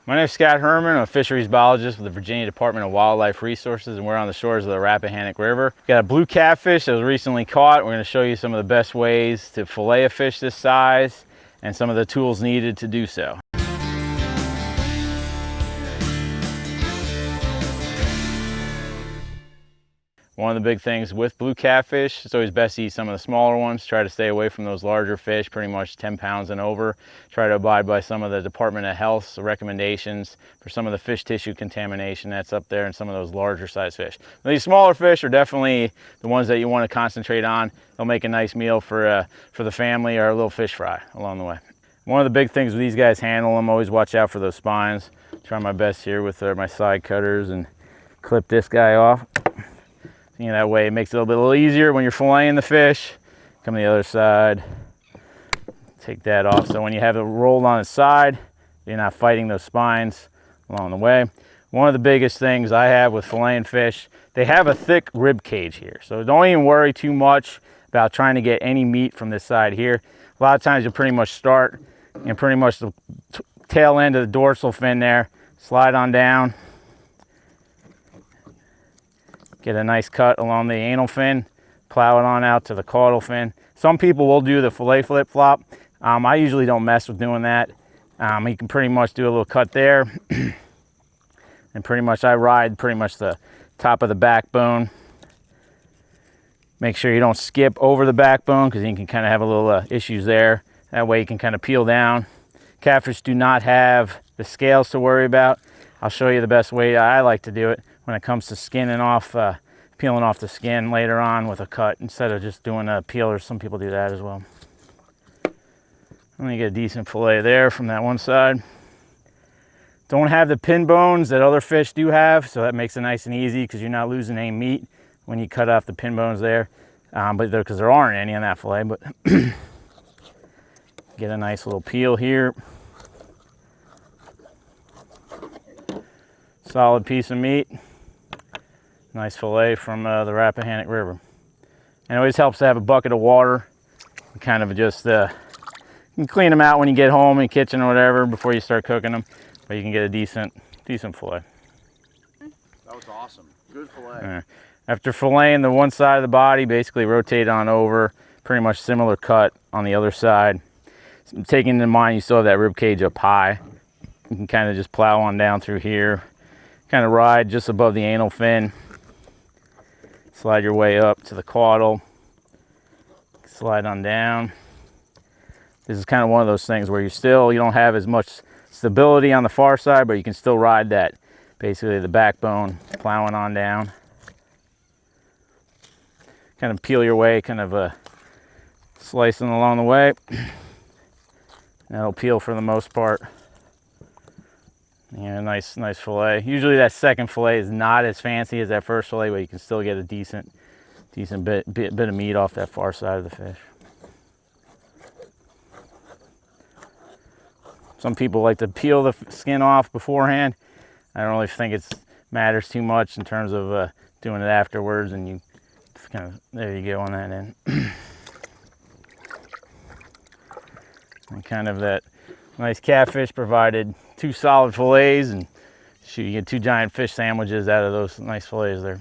My name is Scott Herrmann. I'm a fisheries biologist with the Virginia Department of Wildlife Resources, and we're on the shores of the Rappahannock River. Got a blue catfish that was recently caught. We're going to show you some of the best ways to fillet a fish this size and some of the tools needed to do so. One of the big things with blue catfish, it's always best to eat some of the smaller ones. Try to stay away from those larger fish, pretty much 10 pounds and over. Try to abide by some of the Department of Health's recommendations for some of the fish tissue contamination that's up there and some of those larger size fish. These smaller fish are definitely the ones that you want to concentrate on. They'll make a nice meal for the family or a little fish fry along the way. One of the big things with these guys, handle them, always watch out for those spines. Try my best here with my side cutters and clip this guy off. You know, that way it makes it a little bit easier when you're filleting the fish. Come to the other side, take that off. So when you have it rolled on its side, you're not fighting those spines along the way. One of the biggest things I have with filleting fish, they have a thick rib cage here. So don't even worry too much about trying to get any meat from this side here. A lot of times you'll pretty much start in pretty much the tail end of the dorsal fin there, slide on down. Get a nice cut along the anal fin, plow it on out to the caudal fin. Some people will do the fillet flip-flop. I usually don't mess with doing that. You can pretty much do a little cut there. And pretty much I ride pretty much the top of the backbone. Make sure you don't skip over the backbone because you can kind of have a little issues there. That way you can kind of peel down. Catfish do not have the scales to worry about. I'll show you the best way I like to do it when it comes to skinning off, peeling off the skin later on with a cut instead of just doing a peeler. Some people do that as well. Let me get a decent fillet there from that one side. Don't have the pin bones that other fish do have, so that makes it nice and easy because you're not losing any meat when you cut off the pin bones there. Because there aren't any on that fillet, but get a nice little peel here. Solid piece of meat. Nice fillet from the Rappahannock River. And it always helps to have a bucket of water. And kind of just, you can clean them out when you get home in the kitchen or whatever before you start cooking them. But you can get a decent fillet. That was awesome. Good fillet. After filleting the one side of the body, basically rotate on over. Pretty much similar cut on the other side. Taking in mind you still have that rib cage up high. You can kind of just plow on down through here. Kind of ride just above the anal fin. Slide your way up to the caudal. Slide on down. This is kind of one of those things where you don't have as much stability on the far side, but you can still ride that, basically the backbone, plowing on down. Kind of peel your way, kind of slicing along the way. That'll peel for the most part. Yeah, nice fillet. Usually that second fillet is not as fancy as that first fillet, but you can still get a decent bit of meat off that far side of the fish. Some people like to peel the skin off beforehand. I don't really think it matters too much in terms of doing it afterwards, and you kind of, there you go on that end. And kind of that nice catfish provided 2 solid fillets, and shoot, you get 2 giant fish sandwiches out of those nice fillets there.